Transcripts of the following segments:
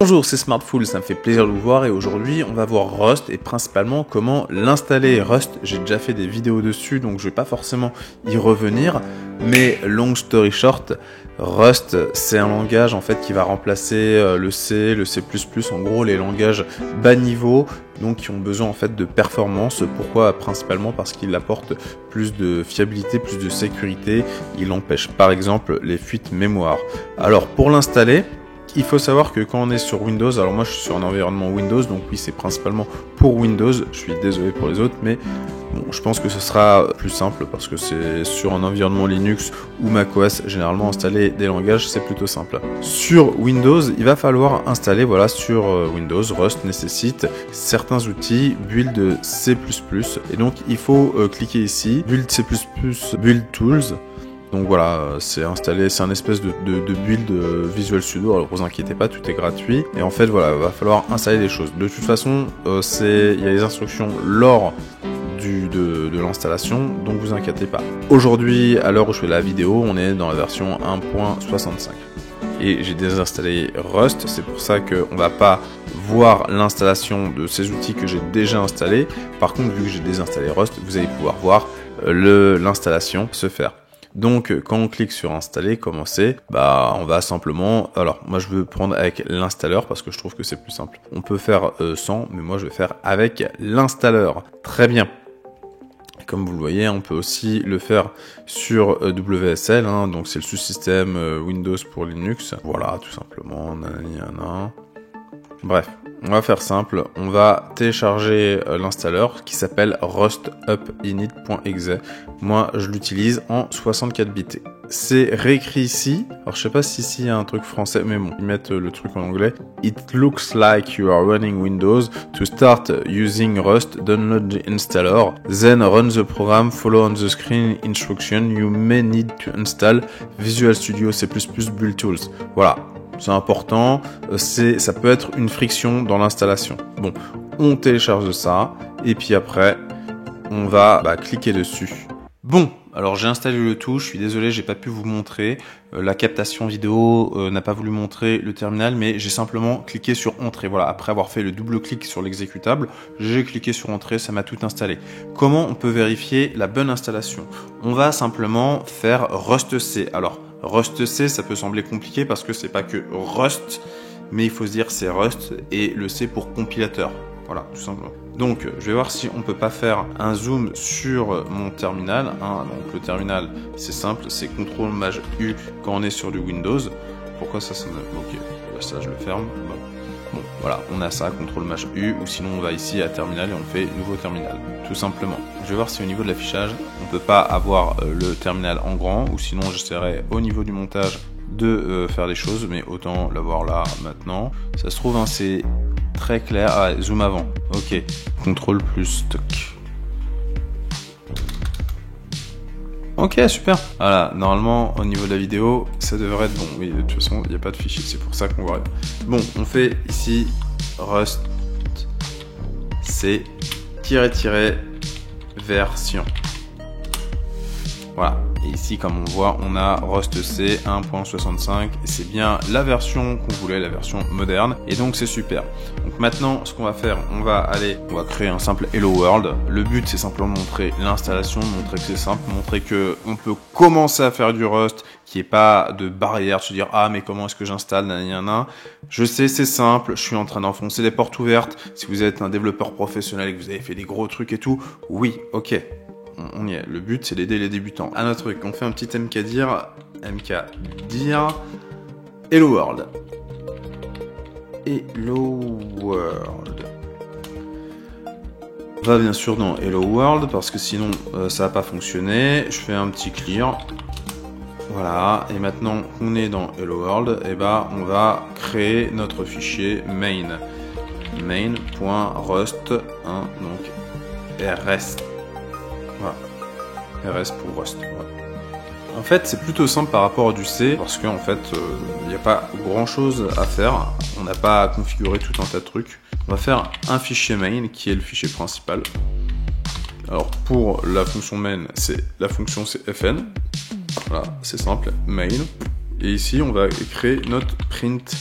Bonjour, c'est Smartful, ça me fait plaisir de vous voir et aujourd'hui on va voir Rust et principalement comment l'installer. Rust, j'ai déjà fait des vidéos dessus donc je vais pas forcément y revenir, mais long story short, Rust c'est un langage en fait qui va remplacer le C, le C++, en gros les langages bas niveau, donc qui ont besoin en fait de performance. Pourquoi? Principalement parce qu'il apporte plus de fiabilité, plus de sécurité, il empêche par exemple les fuites mémoire. Alors pour l'installer, il faut savoir que quand on est sur Windows, alors moi je suis sur un environnement Windows, donc oui c'est principalement pour Windows, je suis désolé pour les autres, mais bon, je pense que ce sera plus simple parce que c'est sur un environnement Linux ou macOS, généralement installer des langages c'est plutôt simple. Sur Windows, il va falloir installer, voilà, sur Windows, Rust nécessite certains outils, build C++, et donc il faut cliquer ici, build C++, build tools. Donc voilà, c'est installé, c'est un espèce de build Visual Studio, alors vous inquiétez pas, tout est gratuit. Et en fait, voilà, il va falloir installer des choses. De toute façon, il y a les instructions lors de l'installation, donc vous inquiétez pas. Aujourd'hui, à l'heure où je fais la vidéo, on est dans la version 1.65. Et j'ai désinstallé Rust, c'est pour ça qu'on va pas voir l'installation de ces outils que j'ai déjà installés. Par contre, vu que j'ai désinstallé Rust, vous allez pouvoir voir l'installation se faire. Donc quand on clique sur installer, commencer, on va simplement, alors moi je veux prendre avec l'installeur parce que je trouve que c'est plus simple. On peut faire sans, mais moi je vais faire avec l'installeur. Très bien. Comme vous le voyez, on peut aussi le faire sur WSL, donc c'est le sous-système Windows pour Linux. Voilà, tout simplement, Bref, on va faire simple, on va télécharger l'installeur qui s'appelle rustupinit.exe. Moi, je l'utilise en 64 bits. C'est réécrit ici. Alors, je sais pas si ici il y a un truc français, mais bon, ils mettent le truc en anglais. It looks like you are running Windows. To start using Rust, download the installer. Then run the program. Follow on the screen instruction. You may need to install Visual Studio C++ Build Tools. Voilà. C'est important, ça peut être une friction dans l'installation. Bon, on télécharge ça, et puis après, on va cliquer dessus. Bon, alors j'ai installé le tout, je suis désolé, j'ai pas pu vous montrer. La captation vidéo n'a pas voulu montrer le terminal, mais j'ai simplement cliqué sur Entrée. Voilà, après avoir fait le double-clic sur l'exécutable, j'ai cliqué sur Entrée, ça m'a tout installé. Comment on peut vérifier la bonne installation? On va simplement faire Rust C. Alors, Rust C, ça peut sembler compliqué parce que c'est pas que Rust, mais il faut se dire c'est Rust et le C pour compilateur. Voilà, tout simplement. Donc, je vais voir si on peut pas faire un zoom sur mon terminal. Donc, le terminal, c'est simple, c'est CTRL-MAJ-U quand on est sur du Windows. Pourquoi ça sonne? Ok, ça je le ferme. Bon, voilà, on a ça, CTRL-MAJ-U, ou sinon on va ici à terminal et on fait nouveau terminal, tout simplement. Je vais voir si au niveau de l'affichage, on peut pas avoir le terminal en grand, ou sinon j'essaierai au niveau du montage de faire des choses, mais autant l'avoir là maintenant. Ça se trouve, c'est très clair. Ah, zoom avant, ok. CTRL plus stock. Ok, super. Voilà, normalement, au niveau de la vidéo, ça devrait être bon. Oui, de toute façon, il n'y a pas de fichier, c'est pour ça qu'on voit rien. Bon, on fait ici Rust C version. Voilà. Et ici, comme on voit, on a Rust C 1.65 et c'est bien la version qu'on voulait, la version moderne. Et donc, c'est super. Donc maintenant, ce qu'on va faire, on va créer un simple Hello World. Le but, c'est simplement de montrer l'installation, de montrer que c'est simple, montrer que on peut commencer à faire du Rust, qu'il n'y ait pas de barrière, de se dire ah mais comment est-ce que j'installe, nanana. Je sais, c'est simple. Je suis en train d'enfoncer des portes ouvertes. Si vous êtes un développeur professionnel et que vous avez fait des gros trucs et tout, oui, ok. On y est. Le but, c'est d'aider les débutants. Un autre truc, on fait un petit mkdir Hello World. Hello World. On va bien sûr dans Hello World parce que sinon ça va pas fonctionner. Je fais un petit clear. Voilà. Et maintenant qu'on est dans Hello World, on va créer notre fichier main. Main.rust, donc rs. Voilà. RS pour Rust. Voilà. En fait, c'est plutôt simple par rapport à du C, parce qu'en fait, il n'y a pas grand chose à faire. On n'a pas à configurer tout un tas de trucs. On va faire un fichier main, qui est le fichier principal. Alors, pour la fonction main, la fonction c'est fn. Voilà, c'est simple, main. Et ici, on va créer notre print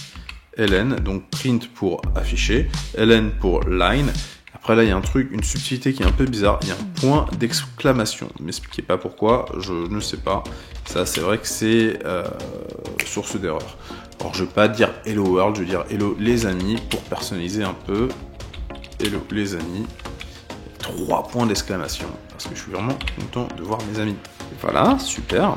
ln, donc print pour afficher, ln pour line. Après là, il y a un truc, une subtilité qui est un peu bizarre, il y a un point d'exclamation. Ne m'expliquez pas pourquoi, je ne sais pas. Ça, c'est vrai que c'est source d'erreur. Alors, je vais pas dire hello world, je vais dire hello les amis pour personnaliser un peu. Hello les amis. 3 points d'exclamation, parce que je suis vraiment content de voir mes amis. Voilà, super.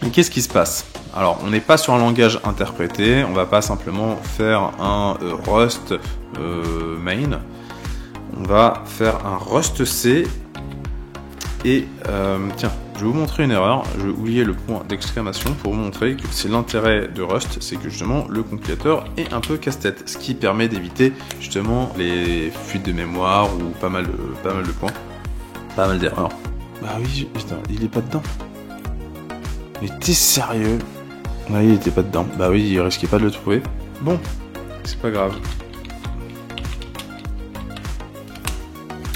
Et qu'est-ce qui se passe? Alors, on n'est pas sur un langage interprété, on va pas simplement faire un Rust main. On va faire un Rust C et tiens, je vais vous montrer une erreur. Je vais oublier le point d'exclamation pour vous montrer que c'est l'intérêt de Rust, c'est que justement le compilateur est un peu casse-tête, ce qui permet d'éviter justement les fuites de mémoire ou pas mal de points, pas mal d'erreurs. Bah oui, putain, il est pas dedans. Mais t'es sérieux? Ouais, il était pas dedans. Bah oui, il risquait pas de le trouver. Bon, c'est pas grave.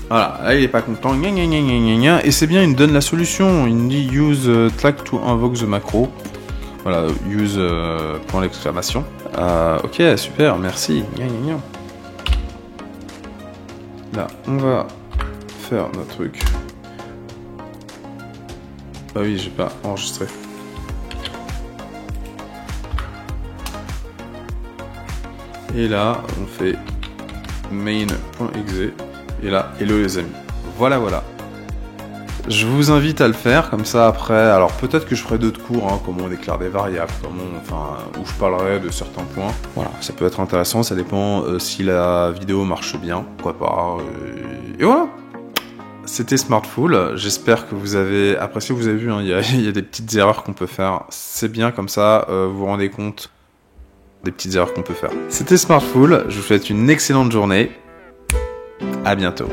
Voilà, là il est pas content, gna gna gna gna gna, et c'est bien, il me donne la solution, il me dit use tlag to invoke the macro, voilà, use point d'exclamation, ok, super, merci, gna gna gna. Là, on va faire notre truc, bah oui, j'ai pas enregistré. Et là, on fait main.exe. Et là, hello les amis. Voilà, voilà. Je vous invite à le faire, comme ça après. Alors peut-être que je ferai d'autres cours, hein, comment on déclare des variables, où je parlerai de certains points. Voilà, ça peut être intéressant, ça dépend si la vidéo marche bien, pourquoi pas. Et voilà. C'était Smartful, j'espère que vous avez apprécié, vous avez vu, hein, il y a des petites erreurs qu'on peut faire. C'est bien comme ça, vous vous rendez compte des petites erreurs qu'on peut faire. C'était Smartful, je vous souhaite une excellente journée. À bientôt.